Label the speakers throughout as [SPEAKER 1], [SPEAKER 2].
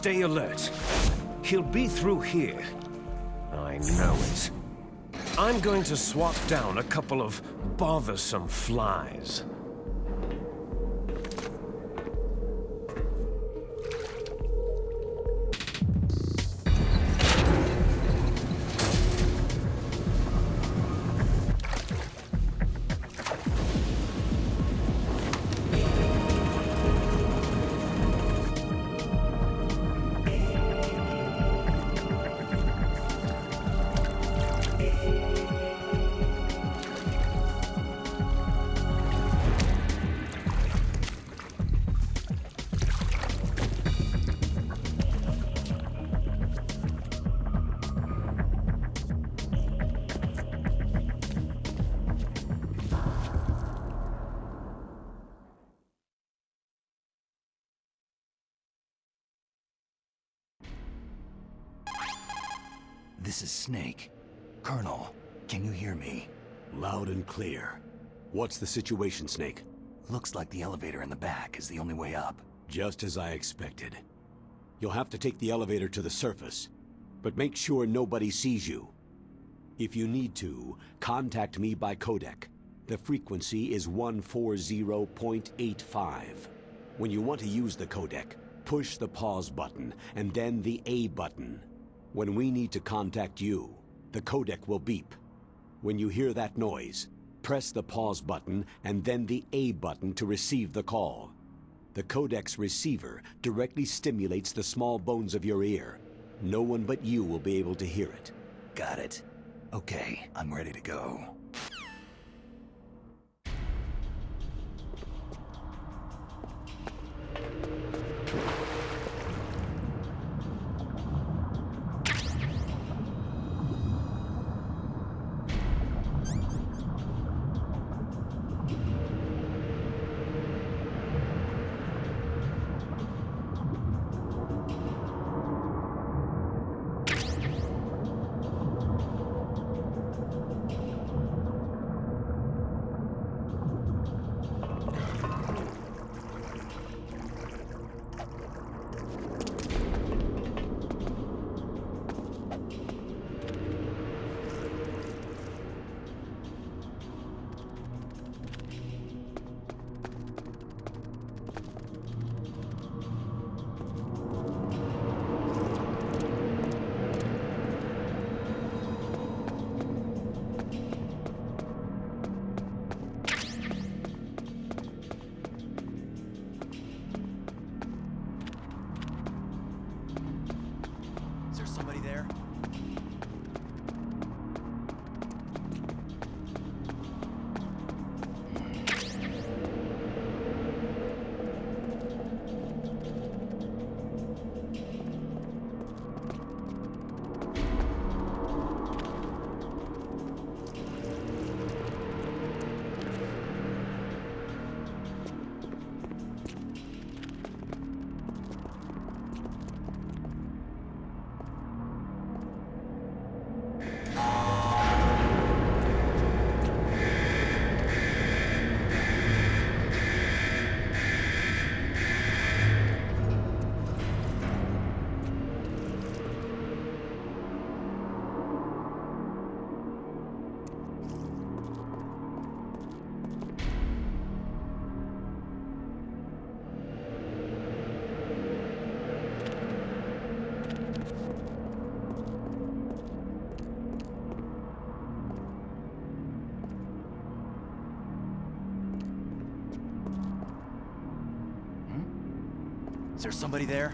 [SPEAKER 1] Stay alert. He'll be through here. I know it. I'm going to swat down a couple of bothersome flies.
[SPEAKER 2] This is Snake. Colonel, can you hear me?
[SPEAKER 3] Loud and clear. What's the situation, Snake?
[SPEAKER 2] Looks like the elevator in the back is the only way up.
[SPEAKER 3] Just as I expected. You'll have to take the elevator to the surface, but make sure nobody sees you. If you need to, contact me by codec. The frequency is 140.85. When you want to use the codec, push the pause button and then the A button. When we need to contact you, the codec will beep. When you hear that noise, press the pause button and then the A button to receive the call. The codec's receiver directly stimulates the small bones of your ear. No one but you will be able to hear it.
[SPEAKER 2] Got it. Okay, I'm ready to go. Is there somebody there?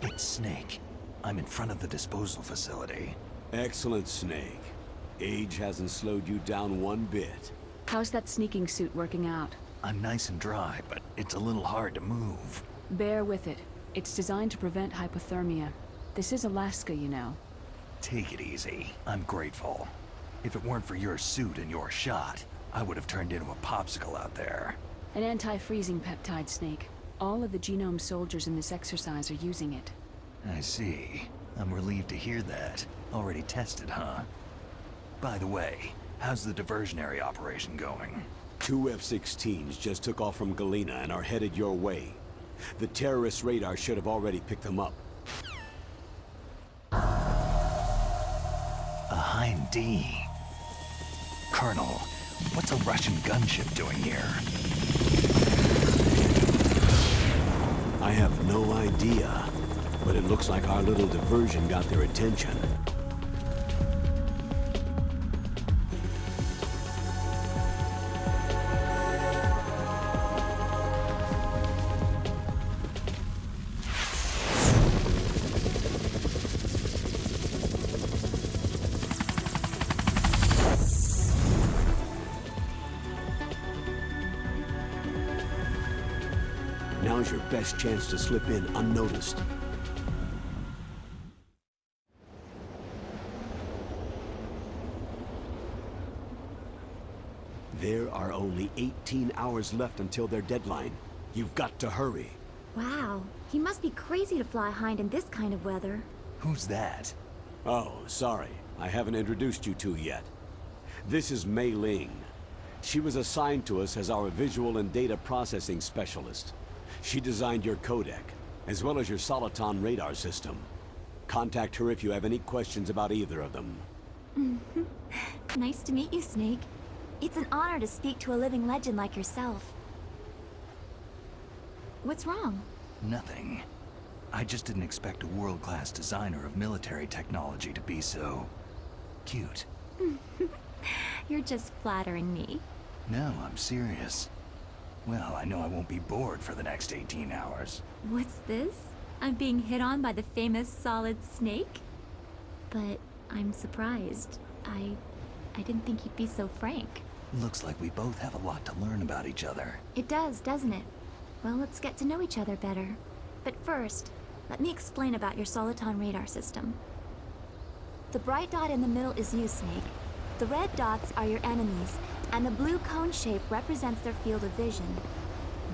[SPEAKER 2] It's Snake. I'm in front of the disposal facility.
[SPEAKER 3] Excellent, Snake. Age hasn't slowed you down one bit.
[SPEAKER 4] How's that sneaking suit working out?
[SPEAKER 2] I'm nice and dry, but it's a little hard to move.
[SPEAKER 4] Bear with it. It's designed to prevent hypothermia. This is Alaska, you know.
[SPEAKER 2] Take it easy. I'm grateful. If it weren't for your suit and your shot, I would have turned into a popsicle out there.
[SPEAKER 4] An anti-freezing peptide, Snake. All of the genome soldiers in this exercise are using it.
[SPEAKER 2] I see. I'm relieved to hear that. Already tested, huh? By the way, how's the diversionary operation going?
[SPEAKER 3] 2 F-16s just took off from Galena and are headed your way. The terrorist radar should have already picked them up.
[SPEAKER 2] A Hind D. Colonel, what's a Russian gunship doing here?
[SPEAKER 3] I have no idea, but it looks like our little diversion got their attention. Now's your best chance to slip in unnoticed. There are only 18 hours left until their deadline. You've got to hurry.
[SPEAKER 5] Wow, he must be crazy to fly Hind in this kind of weather.
[SPEAKER 2] Who's that?
[SPEAKER 3] Oh, sorry. I haven't introduced you two yet. This is Mei Ling. She was assigned to us as our visual and data processing specialist. She designed your codec, as well as your Soliton radar system. Contact her if you have any questions about either of them.
[SPEAKER 5] Nice to meet you, Snake. It's an honor to speak to a living legend like yourself. What's wrong?
[SPEAKER 2] Nothing. I just didn't expect a world-class designer of military technology to be so... cute.
[SPEAKER 5] You're just flattering me.
[SPEAKER 2] No, I'm serious. Well, I know I won't be bored for the next 18 hours.
[SPEAKER 5] What's this? I'm being hit on by the famous Solid Snake? But I'm surprised. I didn't think you'd be so frank.
[SPEAKER 2] Looks like we both have a lot to learn about each other.
[SPEAKER 5] It does, doesn't it? Well, let's get to know each other better. But first, let me explain about your Soliton radar system. The bright dot in the middle is you, Snake. The red dots are your enemies, and the blue cone shape represents their field of vision.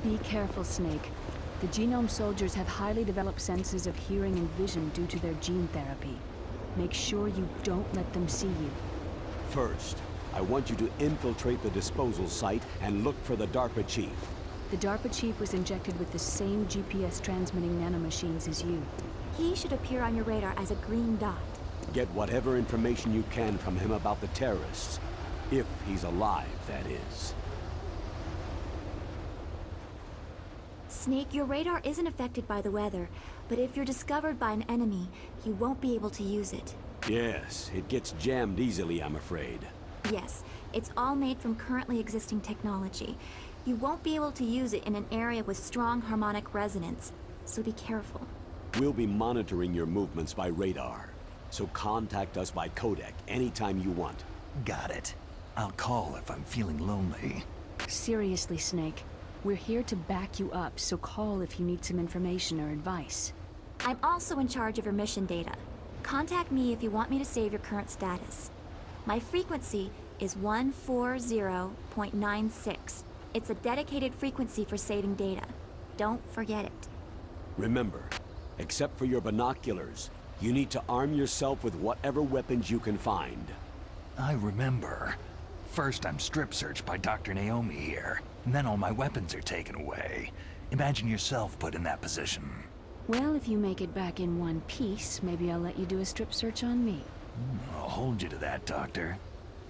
[SPEAKER 4] Be careful, Snake. The genome soldiers have highly developed senses of hearing and vision due to their gene therapy. Make sure you don't let them see you.
[SPEAKER 3] First, I want you to infiltrate the disposal site and look for the DARPA chief.
[SPEAKER 4] The DARPA chief was injected with the same GPS transmitting nanomachines as you.
[SPEAKER 5] He should appear on your radar as a green dot.
[SPEAKER 3] Get whatever information you can from him about the terrorists. If he's alive, that is.
[SPEAKER 5] Snake, your radar isn't affected by the weather, but if you're discovered by an enemy, you won't be able to use it.
[SPEAKER 3] Yes, it gets jammed easily, I'm afraid.
[SPEAKER 5] Yes, it's all made from currently existing technology. You won't be able to use it in an area with strong harmonic resonance, so be careful.
[SPEAKER 3] We'll be monitoring your movements by radar, so contact us by codec anytime you want.
[SPEAKER 2] Got it. I'll call if I'm feeling lonely.
[SPEAKER 4] Seriously, Snake. We're here to back you up, so call if you need some information or advice.
[SPEAKER 5] I'm also in charge of your mission data. Contact me if you want me to save your current status. My frequency is 140.96. It's a dedicated frequency for saving data. Don't forget it.
[SPEAKER 3] Remember, except for your binoculars, you need to arm yourself with whatever weapons you can find.
[SPEAKER 2] I remember. First I'm strip searched by Dr. Naomi here, and then all my weapons are taken away. Imagine yourself put in that position.
[SPEAKER 4] Well, if you make it back in one piece, maybe I'll let you do a strip search on me.
[SPEAKER 2] I'll hold you to that, Doctor.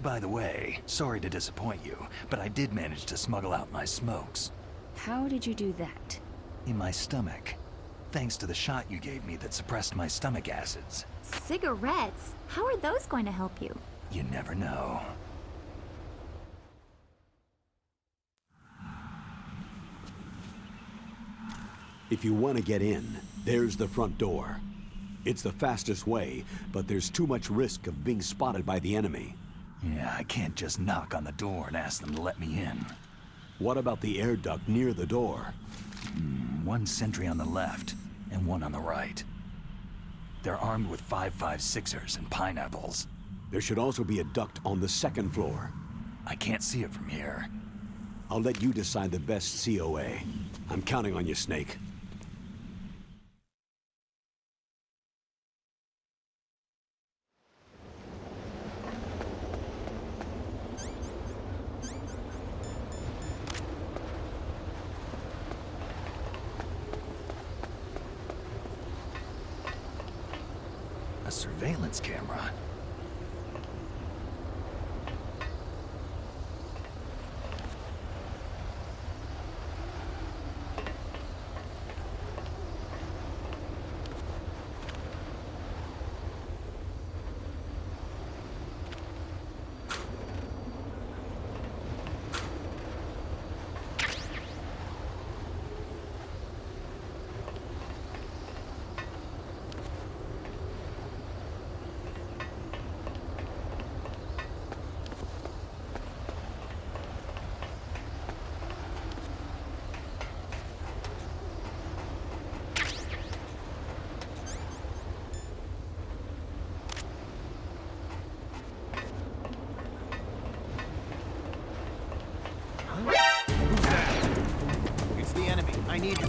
[SPEAKER 2] By the way, sorry to disappoint you, but I did manage to smuggle out my smokes.
[SPEAKER 4] How did you do that?
[SPEAKER 2] In my stomach. Thanks to the shot you gave me that suppressed my stomach acids.
[SPEAKER 5] Cigarettes? How are those going to help you?
[SPEAKER 2] You never know.
[SPEAKER 3] If you want to get in, there's the front door. It's the fastest way, but there's too much risk of being spotted by the enemy.
[SPEAKER 2] Yeah, I can't just knock on the door and ask them to let me in.
[SPEAKER 3] What about the air duct near the door?
[SPEAKER 2] One sentry on the left, and one on the right. They're armed with 5.56ers and pineapples.
[SPEAKER 3] There should also be a duct on the second floor.
[SPEAKER 2] I can't see it from here.
[SPEAKER 3] I'll let you decide the best COA. I'm counting on you, Snake.
[SPEAKER 2] A surveillance camera.
[SPEAKER 6] It's the enemy. I need you.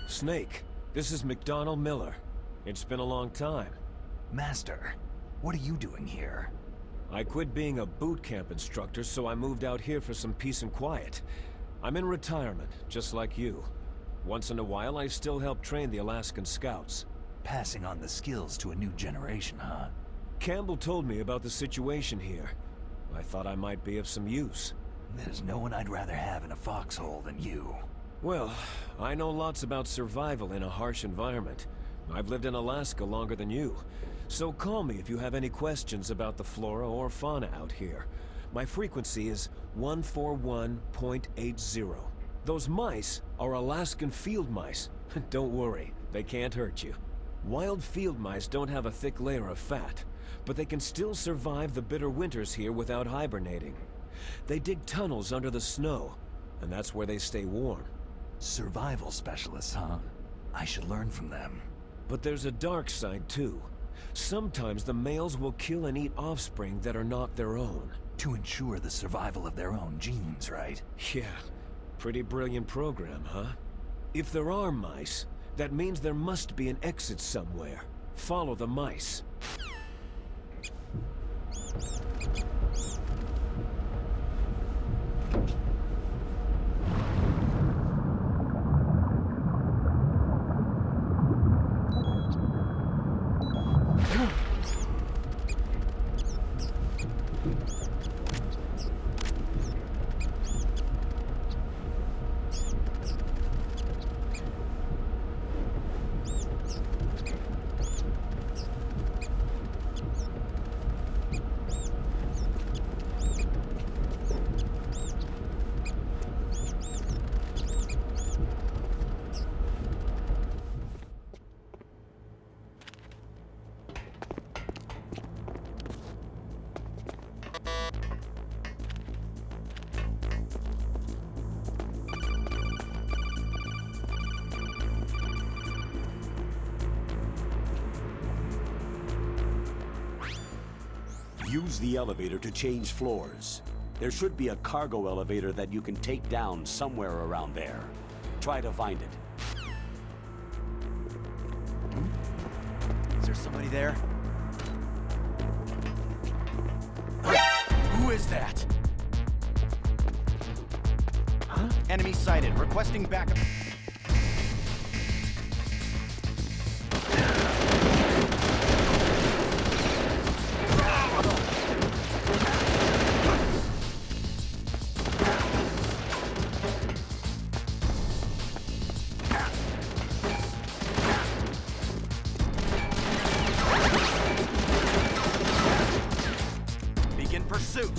[SPEAKER 1] Snake, this is McDonald Miller. It's been a long time.
[SPEAKER 2] Master, what are you doing here?
[SPEAKER 1] I quit being a boot camp instructor, so I moved out here for some peace and quiet. I'm in retirement, just like you. Once in a while, I still help train the Alaskan Scouts.
[SPEAKER 2] Passing on the skills to a new generation, huh?
[SPEAKER 1] Campbell told me about the situation here. I thought I might be of some use.
[SPEAKER 2] There's no one I'd rather have in a foxhole than you.
[SPEAKER 1] Well, I know lots about survival in a harsh environment. I've lived in Alaska longer than you. So call me if you have any questions about the flora or fauna out here. My frequency is 141.80. Those mice are Alaskan field mice. Don't worry, they can't hurt you. Wild field mice don't have a thick layer of fat, but they can still survive the bitter winters here without hibernating. They dig tunnels under the snow, and that's where they stay warm.
[SPEAKER 2] Survival specialists, huh? I should learn from them.
[SPEAKER 1] But there's a dark side, too. Sometimes the males will kill and eat offspring that are not their own.
[SPEAKER 2] To ensure the survival of their own genes, right?
[SPEAKER 1] Yeah, pretty brilliant program, huh? If there are mice, that means there must be an exit somewhere. Follow the mice.
[SPEAKER 3] Use the elevator to change floors. There should be a cargo elevator that you can take down somewhere around there. Try to find it.
[SPEAKER 6] Is there somebody there? Who is that? Huh? Enemy sighted. Requesting backup. Begin pursuit.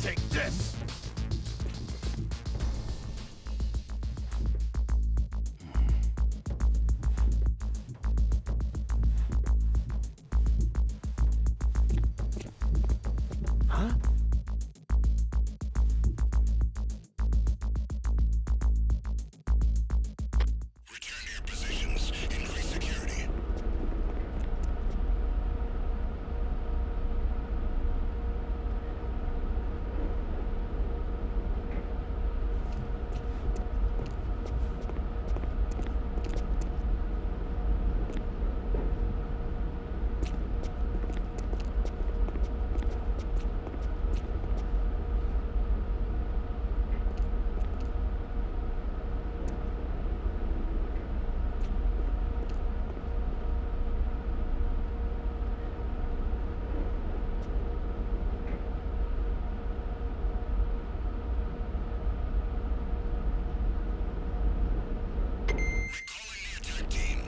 [SPEAKER 6] Take this. Huh?
[SPEAKER 7] Return to your positions. Increase security. Recalling the attack team.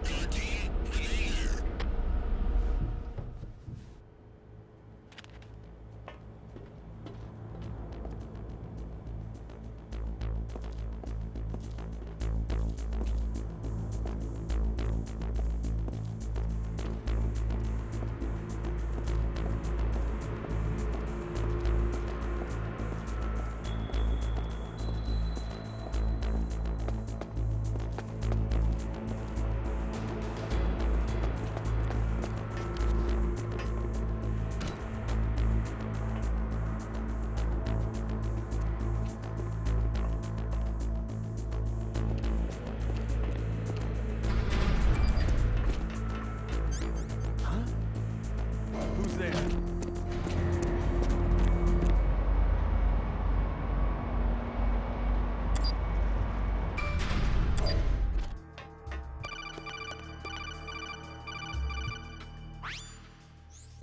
[SPEAKER 7] Guard team, remain there.
[SPEAKER 6] Who's there?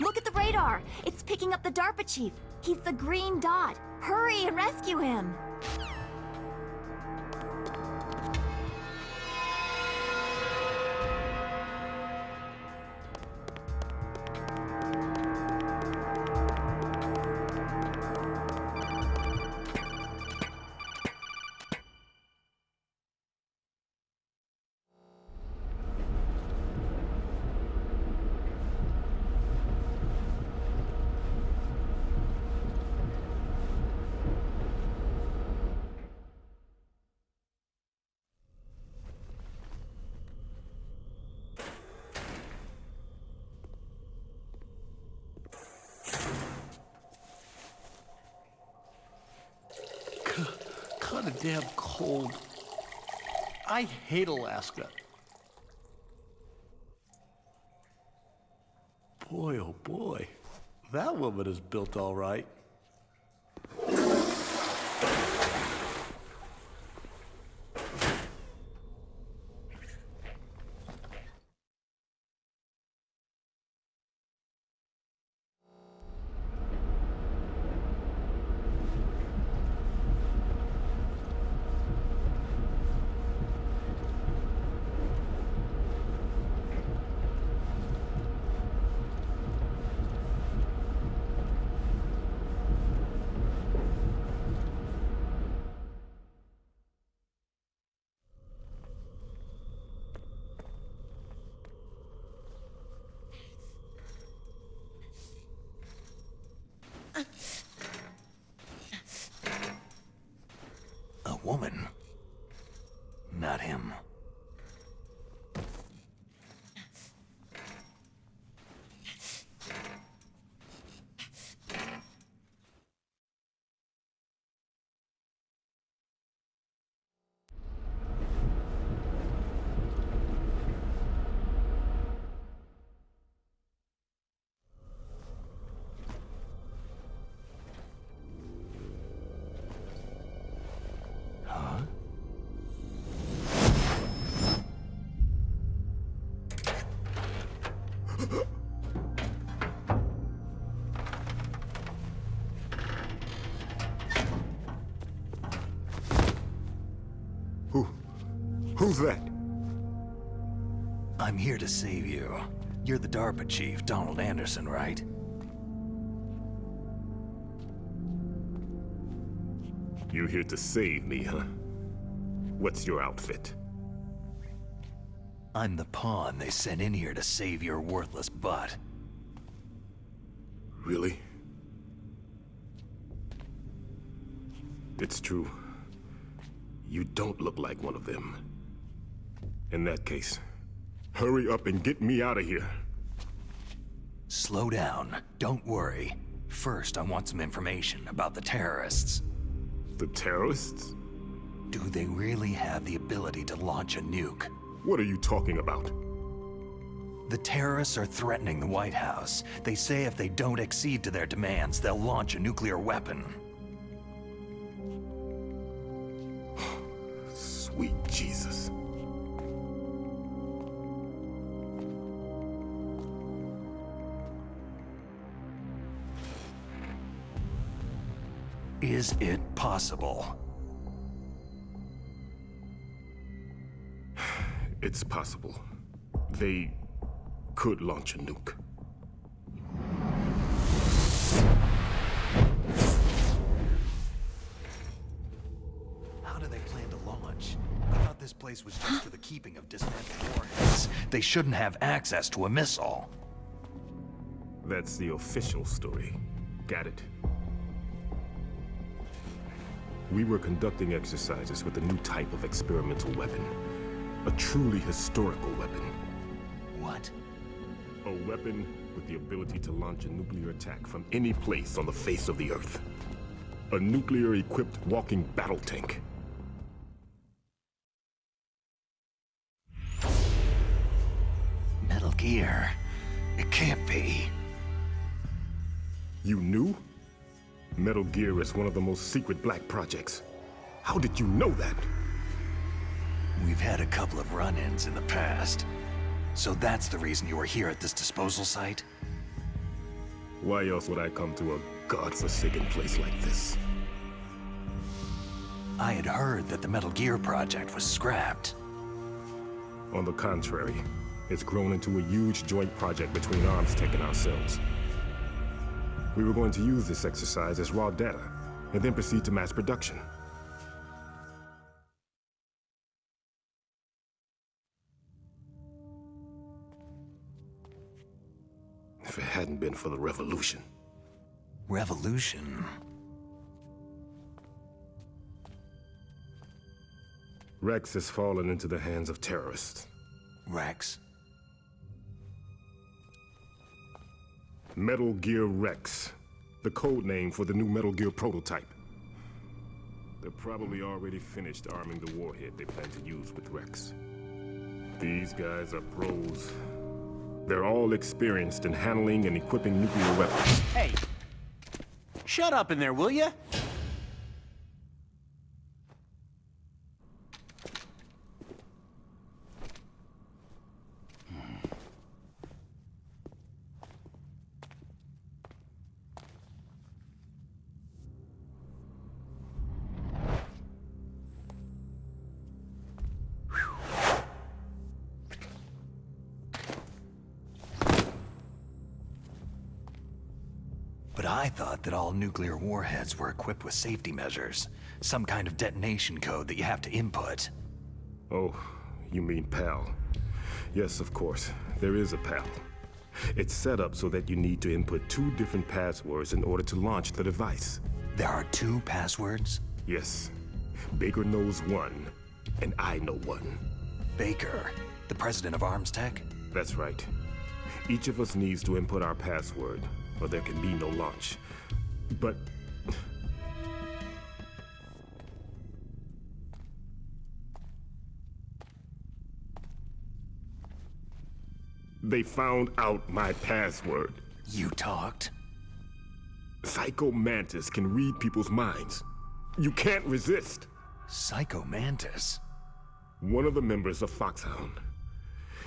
[SPEAKER 5] Look at the radar! It's picking up the DARPA chief. He's the green dot. Hurry and rescue him!
[SPEAKER 8] Kinda damn cold. I hate Alaska. Boy, oh boy. That woman is built all right.
[SPEAKER 2] A woman. Not him.
[SPEAKER 9] Who's that?
[SPEAKER 2] I'm here to save you. You're the DARPA chief, Donald Anderson, right?
[SPEAKER 9] You're here to save me, huh? What's your outfit?
[SPEAKER 2] I'm the pawn they sent in here to save your worthless butt.
[SPEAKER 9] Really? It's true. You don't look like one of them. In that case, hurry up and get me out of here.
[SPEAKER 2] Slow down. Don't worry. First, I want some information about the terrorists.
[SPEAKER 9] The terrorists?
[SPEAKER 2] Do they really have the ability to launch a nuke?
[SPEAKER 9] What are you talking about?
[SPEAKER 2] The terrorists are threatening the White House. They say if they don't accede to their demands, they'll launch a nuclear weapon.
[SPEAKER 9] Sweet Jesus.
[SPEAKER 2] Is it possible?
[SPEAKER 9] It's possible. They could launch a nuke.
[SPEAKER 2] How do they plan to launch? I thought this place was just for the keeping of dismantled warheads. They shouldn't have access to a missile.
[SPEAKER 9] That's the official story. Got it? We were conducting exercises with a new type of experimental weapon. A truly historical weapon.
[SPEAKER 2] What?
[SPEAKER 9] A weapon with the ability to launch a nuclear attack from any place on the face of the Earth. A nuclear-equipped walking battle tank.
[SPEAKER 2] Metal Gear. It can't be.
[SPEAKER 9] You knew? Metal Gear is one of the most secret black projects. How did you know that?
[SPEAKER 2] We've had a couple of run-ins in the past. So that's the reason you were here at this disposal site?
[SPEAKER 9] Why else would I come to a godforsaken place like this?
[SPEAKER 2] I had heard that the Metal Gear project was scrapped.
[SPEAKER 9] On the contrary, it's grown into a huge joint project between Armstech and ourselves. We were going to use this exercise as raw data, and then proceed to mass production. If it hadn't been for the revolution.
[SPEAKER 2] Revolution?
[SPEAKER 9] Rex has fallen into the hands of terrorists.
[SPEAKER 2] Rex?
[SPEAKER 9] Metal Gear Rex, the code name for the new Metal Gear prototype. They're probably already finished arming the warhead they plan to use with Rex. These guys are pros. They're all experienced in handling and equipping nuclear weapons.
[SPEAKER 10] Hey! Shut up in there, will ya?
[SPEAKER 2] But I thought that all nuclear warheads were equipped with safety measures. Some kind of detonation code that you have to input.
[SPEAKER 9] Oh, you mean PAL. Yes, of course. There is a PAL. It's set up so that you need to input 2 different passwords in order to launch the device.
[SPEAKER 2] There are 2 passwords?
[SPEAKER 9] Yes. Baker knows one, and I know one.
[SPEAKER 2] Baker, the president of Armstech?
[SPEAKER 9] That's right. Each of us needs to input our password, or there can be no launch. But... they found out my password.
[SPEAKER 2] You talked?
[SPEAKER 9] Psycho Mantis can read people's minds. You can't resist.
[SPEAKER 2] Psycho Mantis?
[SPEAKER 9] One of the members of Foxhound.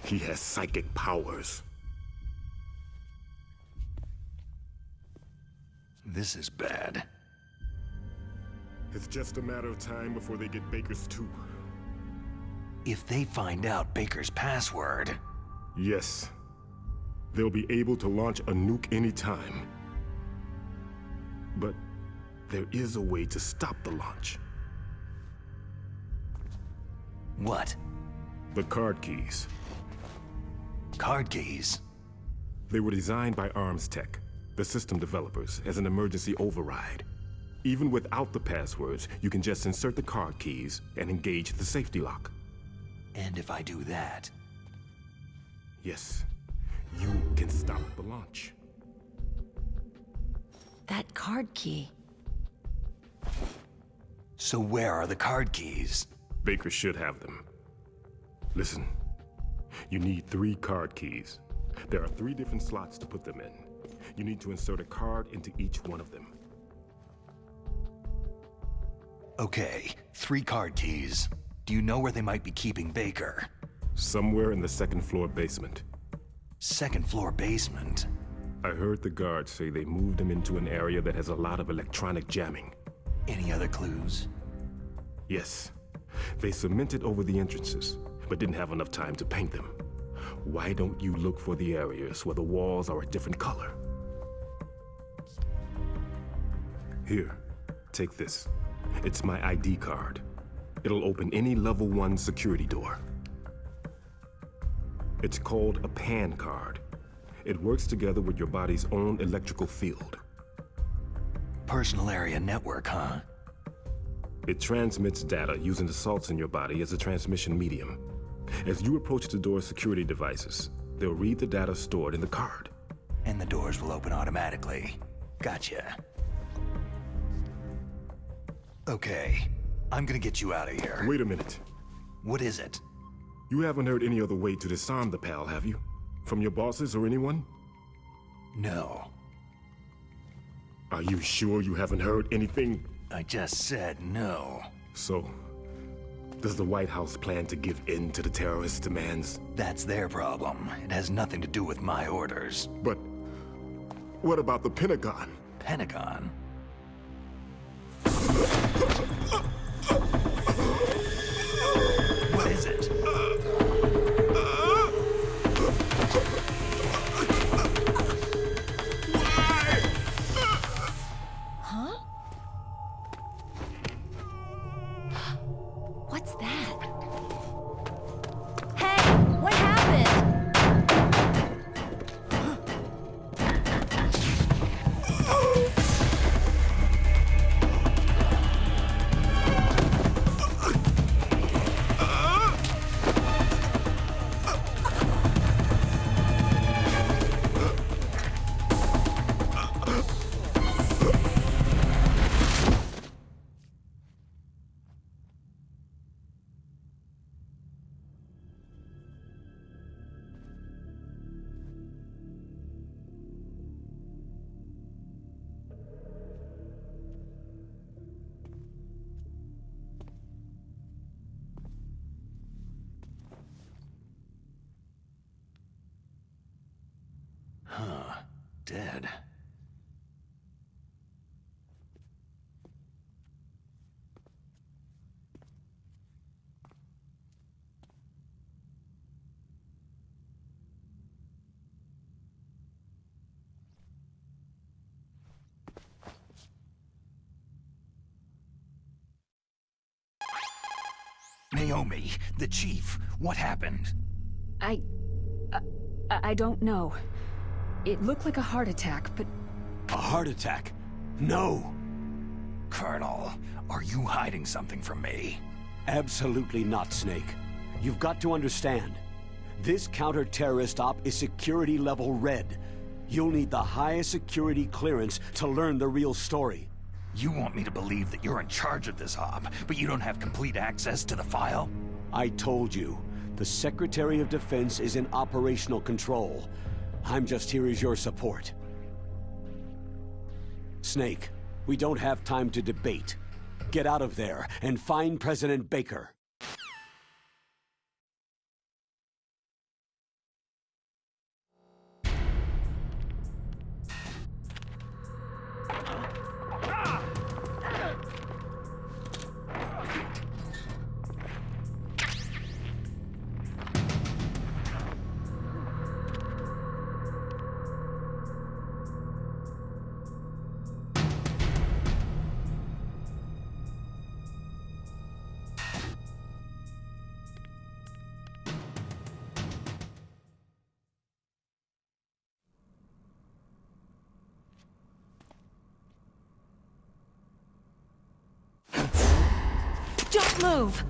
[SPEAKER 9] He has psychic powers.
[SPEAKER 2] This is bad.
[SPEAKER 9] It's just a matter of time before they get Baker's too.
[SPEAKER 2] If they find out Baker's password...
[SPEAKER 9] Yes. They'll be able to launch a nuke anytime. But there is a way to stop the launch.
[SPEAKER 2] What?
[SPEAKER 9] The card keys.
[SPEAKER 2] Card keys?
[SPEAKER 9] They were designed by Arms Tech, the system developers, as an emergency override. Even without the passwords, you can just insert the card keys and engage the safety lock.
[SPEAKER 2] And if I do that?
[SPEAKER 9] Yes, you can stop the launch.
[SPEAKER 11] That card key.
[SPEAKER 2] So where are the card keys?
[SPEAKER 9] Baker should have them. Listen, you need 3 card keys. There are 3 different slots to put them in. You need to insert a card into each one of them.
[SPEAKER 2] Okay, 3 card keys. Do you know where they might be keeping Baker?
[SPEAKER 9] Somewhere in the 2nd floor basement.
[SPEAKER 2] 2nd floor basement?
[SPEAKER 9] I heard the guards say they moved him into an area that has a lot of electronic jamming.
[SPEAKER 2] Any other clues?
[SPEAKER 9] Yes. They cemented over the entrances, but didn't have enough time to paint them. Why don't you look for the areas where the walls are a different color? Here, take this. It's my ID card. It'll open any level 1 security door. It's called a PAN card. It works together with your body's own electrical field.
[SPEAKER 2] Personal area network, huh?
[SPEAKER 9] It transmits data using the salts in your body as a transmission medium. As you approach the door's security devices, they'll read the data stored in the card.
[SPEAKER 2] And the doors will open automatically. Gotcha. Okay, I'm gonna get you out of here.
[SPEAKER 9] Wait a minute.
[SPEAKER 2] What is it?
[SPEAKER 9] You haven't heard any other way to disarm the PAL, have you? From your bosses or anyone?
[SPEAKER 2] No.
[SPEAKER 9] Are you sure you haven't heard anything?
[SPEAKER 2] I just said no.
[SPEAKER 9] So, does the White House plan to give in to the terrorists' demands?
[SPEAKER 2] That's their problem. It has nothing to do with my orders.
[SPEAKER 9] But what about the Pentagon?
[SPEAKER 2] Pentagon? What is it?
[SPEAKER 11] Huh? What's that? Hey, what happened?
[SPEAKER 2] Huh. Dead. Naomi, the chief, what happened?
[SPEAKER 4] I don't know. It looked like a heart attack, but...
[SPEAKER 3] A heart attack? No!
[SPEAKER 2] Colonel, are you hiding something from me?
[SPEAKER 3] Absolutely not, Snake. You've got to understand. This counter-terrorist op is security level red. You'll need the highest security clearance to learn the real story.
[SPEAKER 2] You want me to believe that you're in charge of this op, but you don't have complete access to the file?
[SPEAKER 3] I told you. The Secretary of Defense is in operational control. I'm just here as your support. Snake, we don't have time to debate. Get out of there and find President Baker.
[SPEAKER 11] Don't move!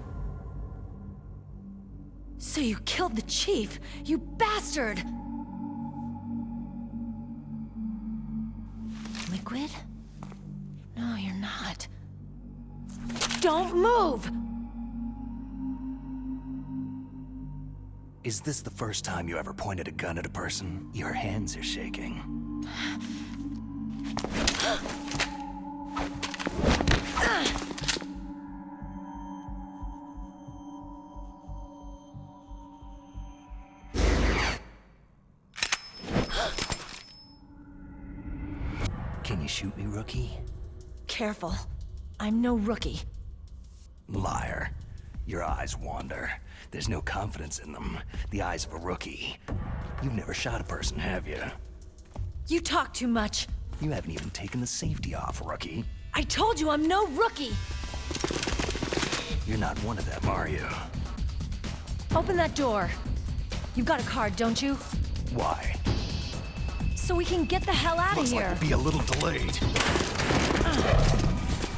[SPEAKER 11] So you killed the chief, you bastard! Liquid? No, you're not. Don't move!
[SPEAKER 2] Is this the first time you ever pointed a gun at a person? Your hands are shaking. Can you shoot me, rookie?
[SPEAKER 11] Careful. I'm no rookie.
[SPEAKER 2] Liar. Your eyes wander. There's no confidence in them. The eyes of a rookie. You've never shot a person, have you?
[SPEAKER 11] You talk too much.
[SPEAKER 2] You haven't even taken the safety off, rookie.
[SPEAKER 11] I told you I'm no rookie!
[SPEAKER 2] You're not one of them, are you?
[SPEAKER 11] Open that door. You've got a card, don't you?
[SPEAKER 2] Why?
[SPEAKER 11] So we can get the hell out of
[SPEAKER 2] Looks
[SPEAKER 11] here.
[SPEAKER 2] like we'll be a little delayed.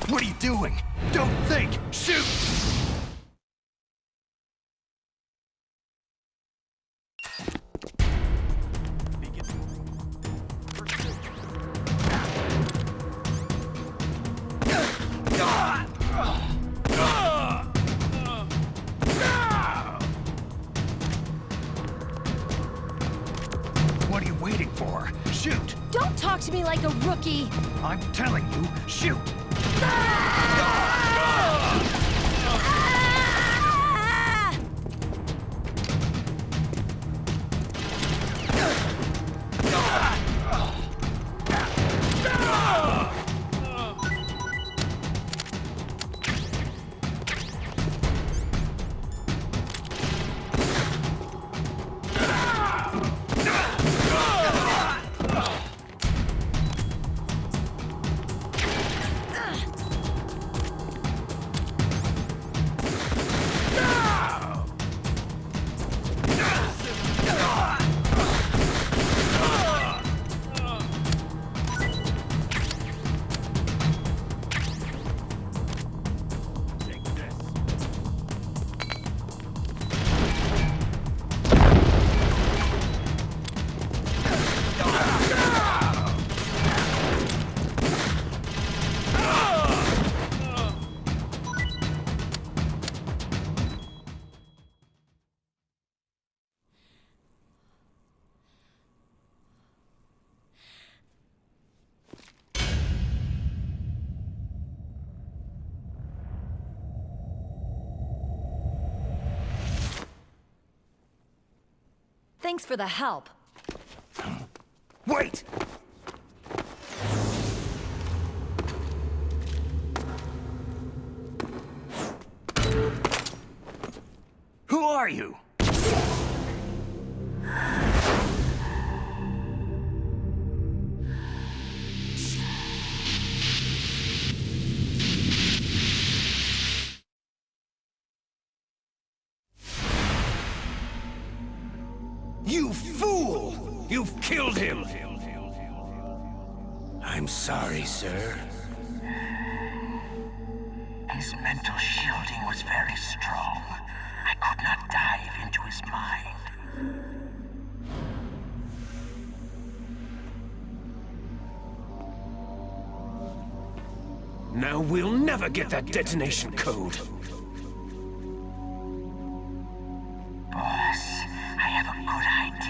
[SPEAKER 2] What are you doing? Don't think! Shoot! What are you waiting for? Shoot!
[SPEAKER 11] Don't talk to me like a rookie!
[SPEAKER 2] I'm telling you, shoot!
[SPEAKER 11] Thanks for the help.
[SPEAKER 2] Wait! Who are you? You fool! You've killed him! I'm sorry, sir.
[SPEAKER 12] His mental shielding was very strong. I could not dive into his mind.
[SPEAKER 1] Now we'll never get that detonation code.
[SPEAKER 12] Boss, I have a good idea.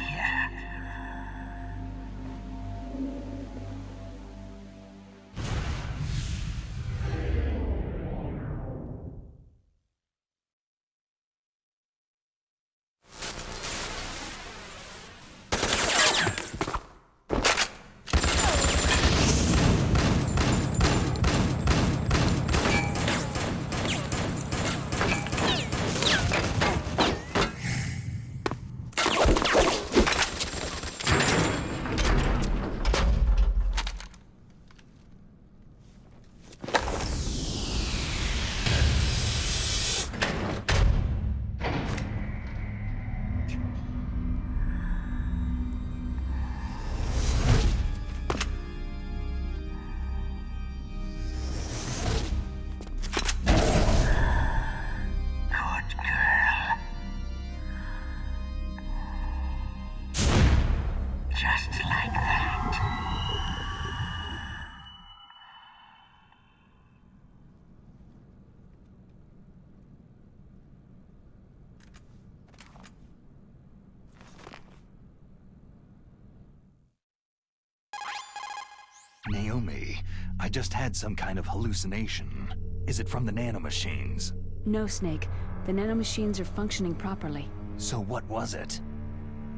[SPEAKER 2] Naomi, I just had some kind of hallucination. Is it from the nanomachines?
[SPEAKER 4] No, Snake. The nanomachines are functioning properly.
[SPEAKER 2] So what was it?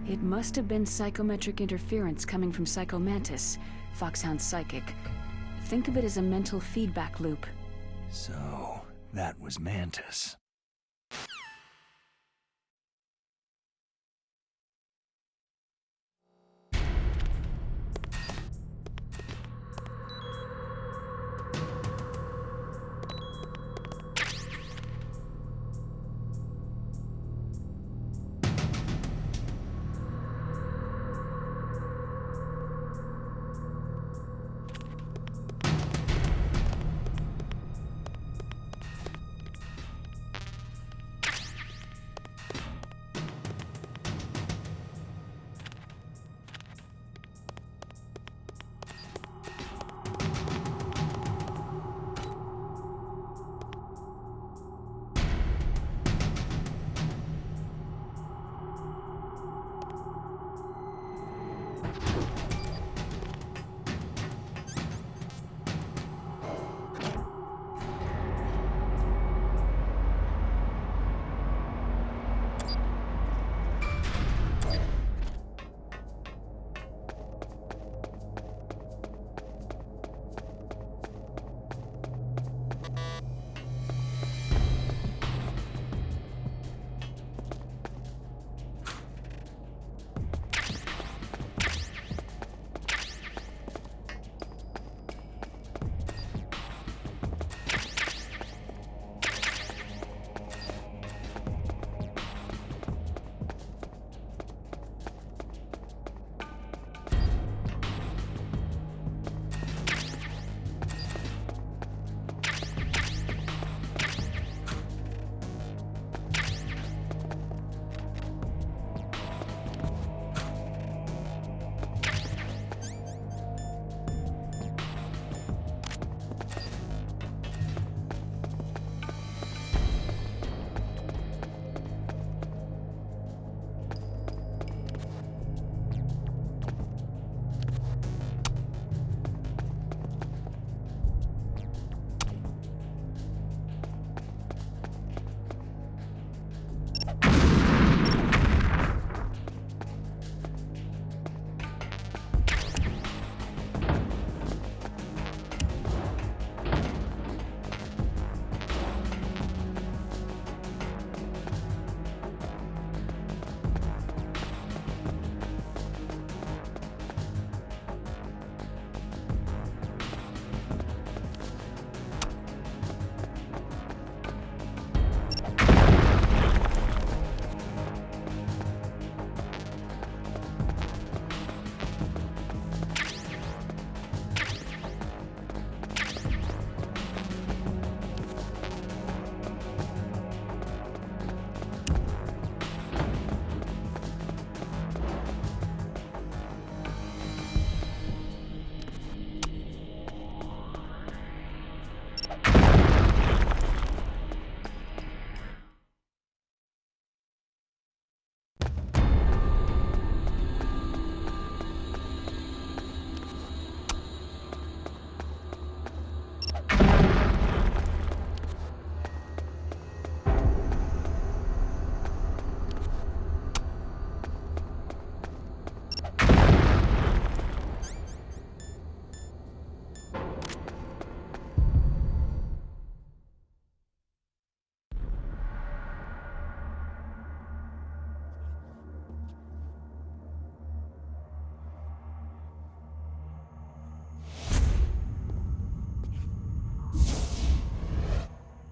[SPEAKER 4] It must have been psychometric interference coming from Psycho Mantis, Foxhound's psychic. Think of it as a mental feedback loop.
[SPEAKER 2] So, that was Mantis.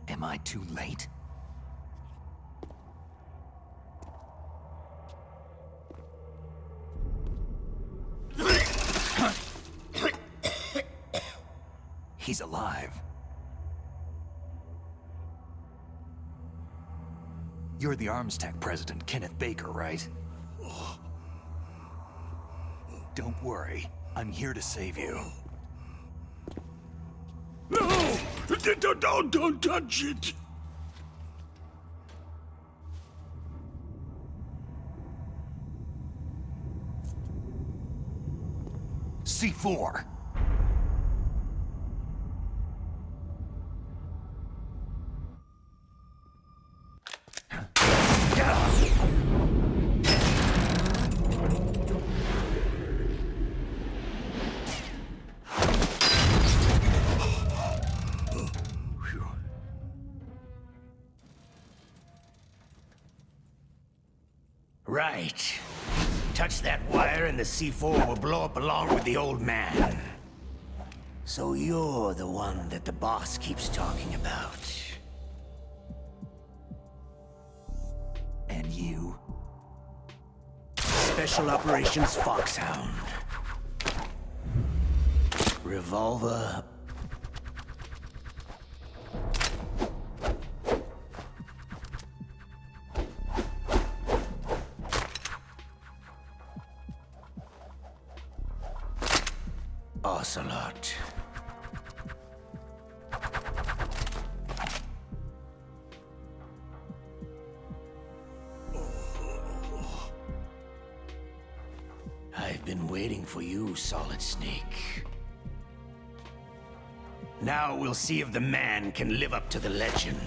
[SPEAKER 2] Am I too late? He's alive. You're the Arms Tech president, Kenneth Baker, right? Don't worry. I'm here to save you.
[SPEAKER 9] No! Don't touch it!
[SPEAKER 2] C4!
[SPEAKER 12] touch that wire and the C4 will blow up along with the old man. So you're the one that the boss keeps talking about. And you? Special Operations Foxhound. Revolver. Ocelot. I've been waiting for you, Solid Snake. Now we'll see if the man can live up to the legend.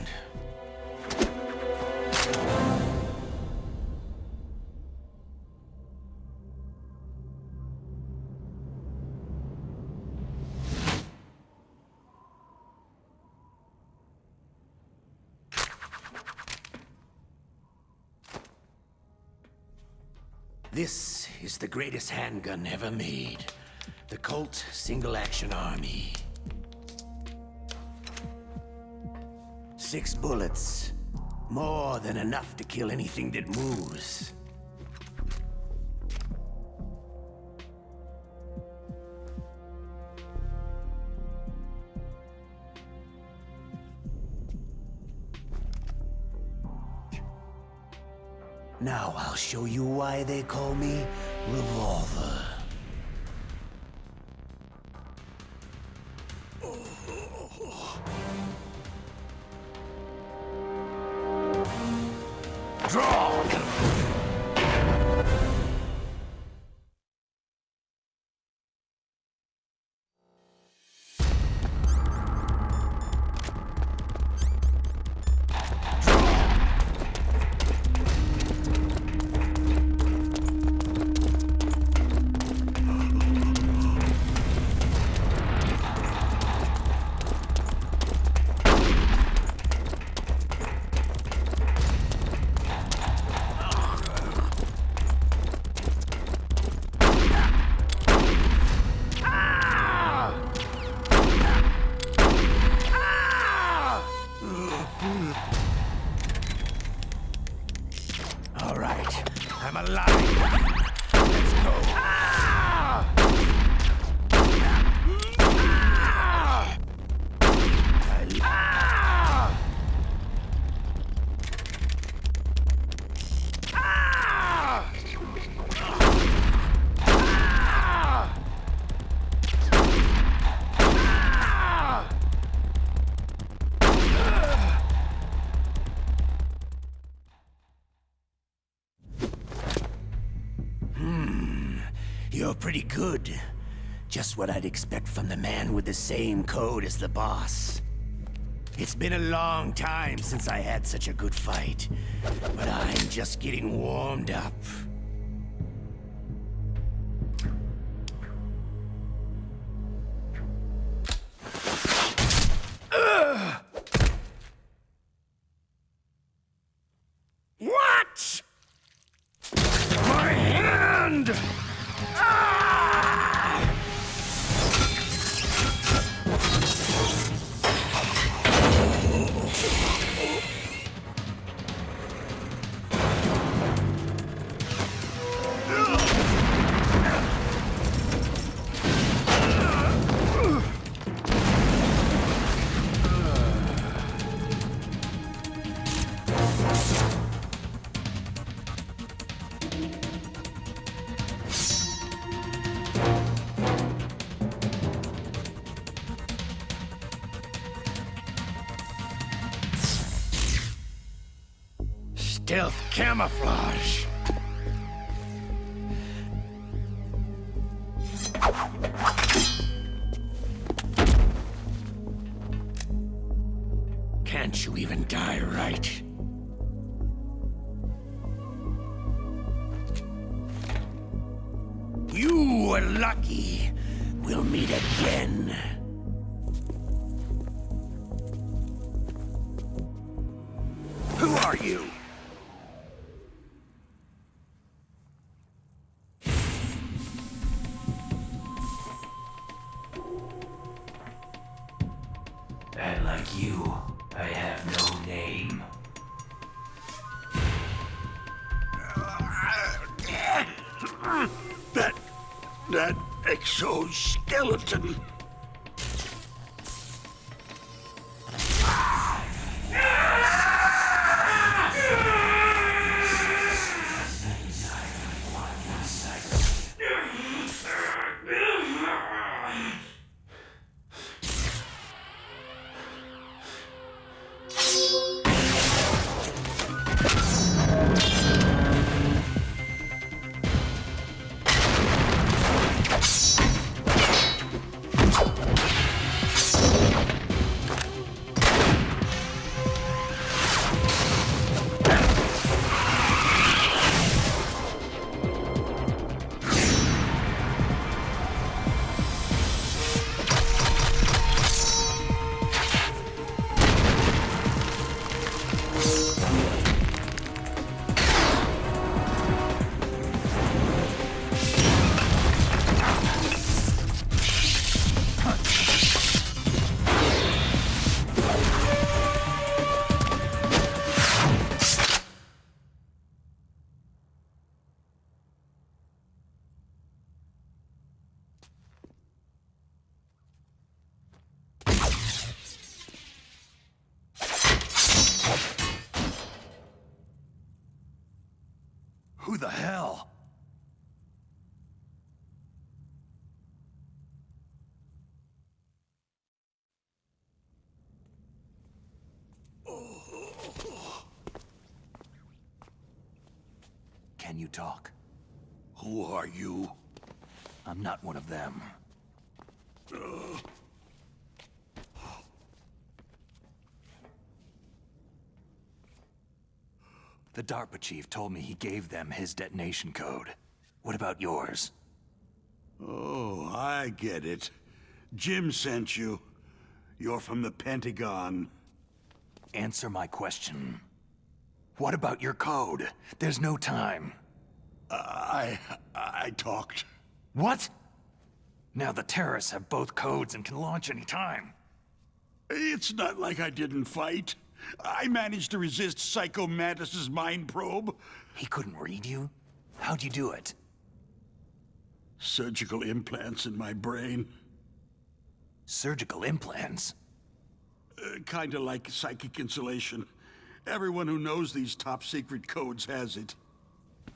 [SPEAKER 12] This is the greatest handgun ever made. The Colt Single Action Army. 6 bullets. More than enough to kill anything that moves. Now I'll show you why they call me Revolver. Draw! All right, I'm alive. Let's go. You're pretty good. Just what I'd expect from the man with the same code as the boss. It's been a long time since I had such a good fight, but I'm just getting warmed up. What? My hand! Stealth camouflage. Can't you even die right? You were lucky. We'll meet again. Who are you?
[SPEAKER 2] like you, I have no name.
[SPEAKER 7] That exoskeleton.
[SPEAKER 2] Who the hell? Can you talk?
[SPEAKER 7] Who are you?
[SPEAKER 2] I'm not one of them. The DARPA chief told me he gave them his detonation code. What about yours?
[SPEAKER 7] Oh, I get it. Jim sent you. You're from the Pentagon.
[SPEAKER 2] Answer my question. What about your code? There's no time.
[SPEAKER 7] I talked.
[SPEAKER 2] What? Now the terrorists have both codes and can launch any time.
[SPEAKER 7] It's not like I didn't fight. I managed to resist Psycho Mantis's mind probe.
[SPEAKER 2] He couldn't read you? How'd you do it?
[SPEAKER 7] Surgical implants in my brain.
[SPEAKER 2] Surgical implants?
[SPEAKER 7] Kinda like psychic insulation. Everyone who knows these top-secret codes has it.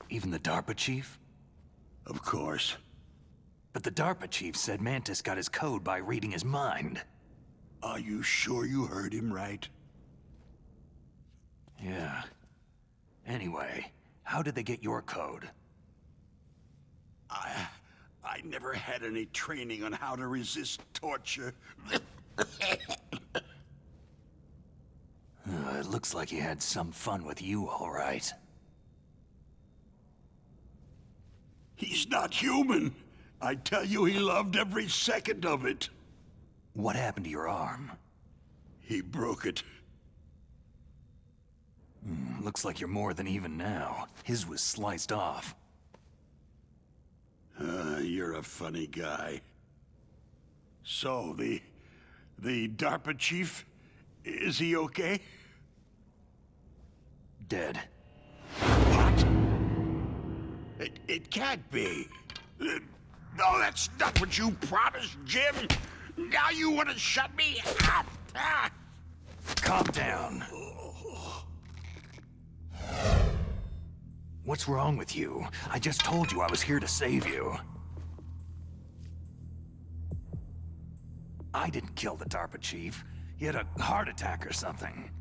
[SPEAKER 2] Even the DARPA chief?
[SPEAKER 7] Of course.
[SPEAKER 2] But the DARPA chief said Mantis got his code by reading his mind.
[SPEAKER 7] Are you sure you heard him right?
[SPEAKER 2] Yeah. Anyway, how did they get your code?
[SPEAKER 7] I never had any training on how to resist torture.
[SPEAKER 2] It looks like he had some fun with you, all right.
[SPEAKER 7] He's not human. I tell you, he loved every second of it.
[SPEAKER 2] What happened to your arm?
[SPEAKER 7] He broke it.
[SPEAKER 2] Looks like you're more than even now. His was sliced off.
[SPEAKER 7] You're a funny guy. So, the DARPA chief, is he okay?
[SPEAKER 2] Dead.
[SPEAKER 7] What? It can't be. No, that's not what you promised, Jim. Now you want to shut me up?
[SPEAKER 2] Calm down. What's wrong with you? I just told you I was here to save you. I didn't kill the DARPA chief. He had a heart attack or something.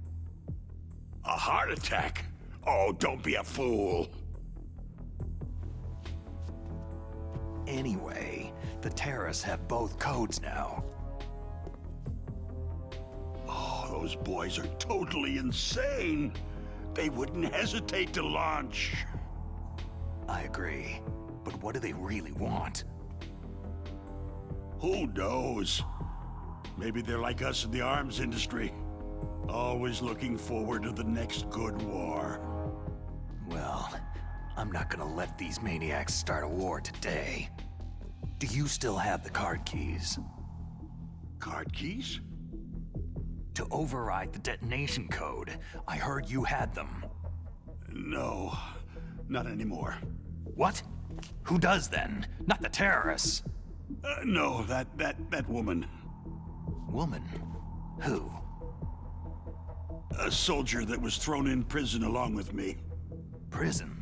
[SPEAKER 7] A heart attack? Oh, don't be a fool.
[SPEAKER 2] Anyway, the terrorists have both codes now.
[SPEAKER 7] Oh, those boys are totally insane. They wouldn't hesitate to launch.
[SPEAKER 2] I agree. But what do they really want?
[SPEAKER 7] Who knows? Maybe they're like us in the arms industry. Always looking forward to the next good war.
[SPEAKER 2] Well, I'm not gonna let these maniacs start a war today. Do you still have the card keys?
[SPEAKER 7] Card keys?
[SPEAKER 2] To override the detonation code. I heard you had them.
[SPEAKER 7] No, not anymore.
[SPEAKER 2] What? Who does then? Not the terrorists.
[SPEAKER 7] No, that woman.
[SPEAKER 2] Woman? Who?
[SPEAKER 7] A soldier that was thrown in prison along with me.
[SPEAKER 2] Prison?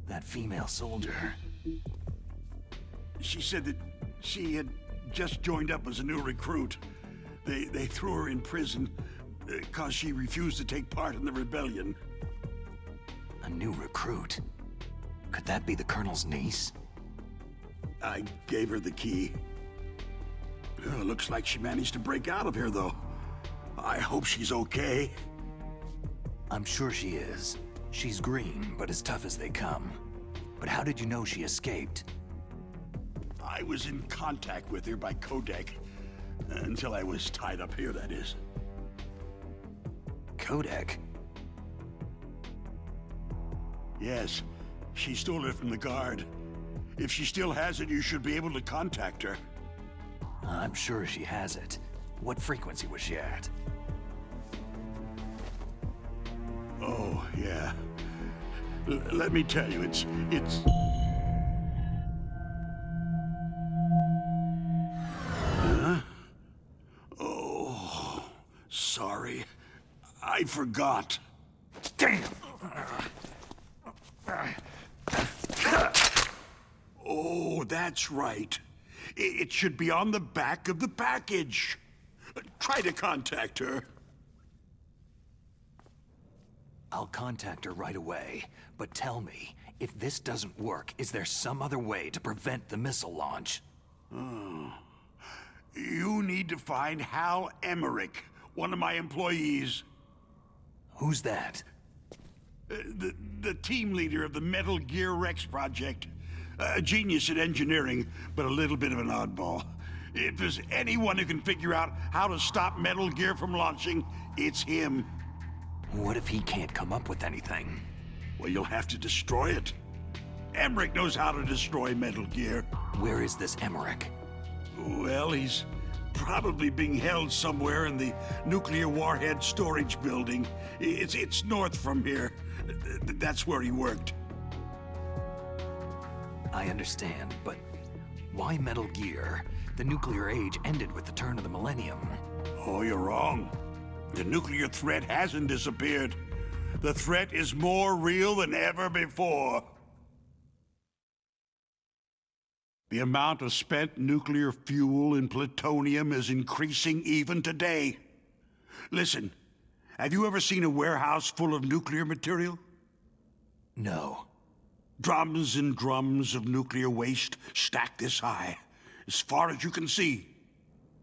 [SPEAKER 2] That female soldier.
[SPEAKER 7] She said that she had just joined up as a new recruit. They threw her in prison because she refused to take part in the rebellion.
[SPEAKER 2] A new recruit? Could that be the Colonel's niece?
[SPEAKER 7] I gave her the key. Looks like she managed to break out of here, though. I hope she's okay.
[SPEAKER 2] I'm sure she is. She's green, but as tough as they come. But how did you know she escaped?
[SPEAKER 7] I was in contact with her by codec. Until I was tied up here, that is.
[SPEAKER 2] Codec?
[SPEAKER 7] Yes. She stole it from the guard. If she still has it, you should be able to contact her.
[SPEAKER 2] I'm sure she has it. What frequency was she at?
[SPEAKER 7] Oh, yeah. Let me tell you, it's... Huh? Oh, sorry. I forgot.
[SPEAKER 2] Damn!
[SPEAKER 7] Oh, that's right. It should be on the back of the package. Try to contact her.
[SPEAKER 2] I'll contact her right away, but tell me, if this doesn't work, is there some other way to prevent the missile launch?
[SPEAKER 7] Oh. You need to find Hal Emmerich, one of my employees.
[SPEAKER 2] Who's that?
[SPEAKER 7] The team leader of the Metal Gear Rex project. A genius at engineering, but a little bit of an oddball. If there's anyone who can figure out how to stop Metal Gear from launching, it's him.
[SPEAKER 2] What if he can't come up with anything?
[SPEAKER 7] Well, you'll have to destroy it. Emmerich knows how to destroy Metal Gear.
[SPEAKER 2] Where is this Emmerich?
[SPEAKER 7] Well, he's probably being held somewhere in the nuclear warhead storage building. It's north from here. That's where he worked.
[SPEAKER 2] I understand, but why Metal Gear? The nuclear age ended with the turn of the millennium.
[SPEAKER 7] Oh, you're wrong. The nuclear threat hasn't disappeared. The threat is more real than ever before. The amount of spent nuclear fuel and plutonium is increasing even today. Listen, have you ever seen a warehouse full of nuclear material?
[SPEAKER 2] No.
[SPEAKER 7] Drums and drums of nuclear waste stacked this high, as far as you can see,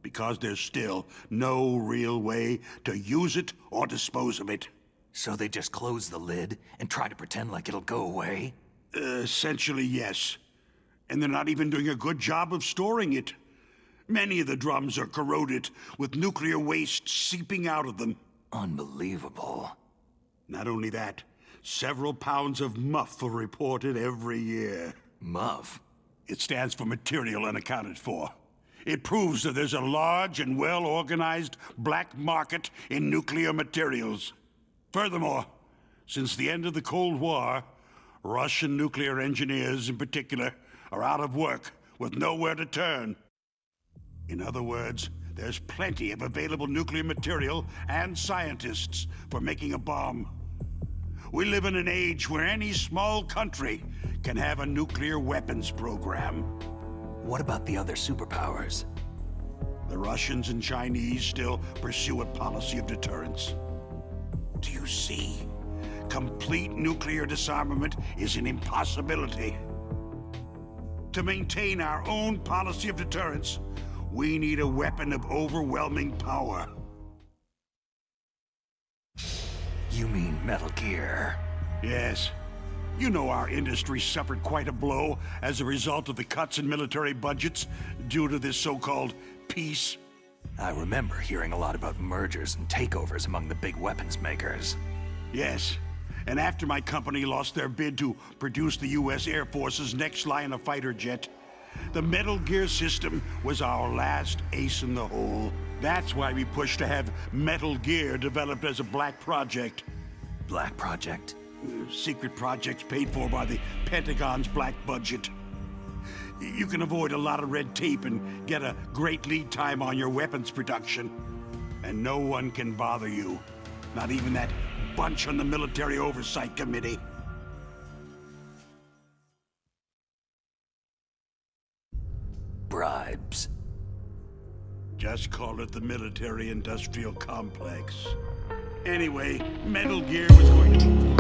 [SPEAKER 7] because there's still no real way to use it or dispose of it.
[SPEAKER 2] So they just close the lid and try to pretend like it'll go away?
[SPEAKER 7] Essentially, yes. And they're not even doing a good job of storing it. Many of the drums are corroded, with nuclear waste seeping out of them.
[SPEAKER 2] Unbelievable.
[SPEAKER 7] Not only that, several pounds of MUF are reported every year.
[SPEAKER 2] MUF?
[SPEAKER 7] It stands for Material Unaccounted For. It proves that there's a large and well-organized black market in nuclear materials. Furthermore, since the end of the Cold War, Russian nuclear engineers in particular are out of work with nowhere to turn. In other words, there's plenty of available nuclear material and scientists for making a bomb. We live in an age where any small country can have a nuclear weapons program.
[SPEAKER 2] What about the other superpowers?
[SPEAKER 7] The Russians and Chinese still pursue a policy of deterrence. Do you see? Complete nuclear disarmament is an impossibility. To maintain our own policy of deterrence, we need a weapon of overwhelming power.
[SPEAKER 2] You mean Metal Gear?
[SPEAKER 7] Yes. You know our industry suffered quite a blow as a result of the cuts in military budgets due to this so-called peace.
[SPEAKER 2] I remember hearing a lot about mergers and takeovers among the big weapons makers.
[SPEAKER 7] Yes. And after my company lost their bid to produce the U.S. Air Force's next line of fighter jet, The Metal Gear system was our last ace in the hole. That's why we pushed to have Metal Gear developed as a black project.
[SPEAKER 2] Black Project?
[SPEAKER 7] Secret projects paid for by the Pentagon's black budget. You can avoid a lot of red tape and get a great lead time on your weapons production. And no one can bother you. Not even that bunch on the Military Oversight Committee.
[SPEAKER 2] Bribes.
[SPEAKER 7] Just call it the military-industrial complex. Anyway, Metal Gear was going to...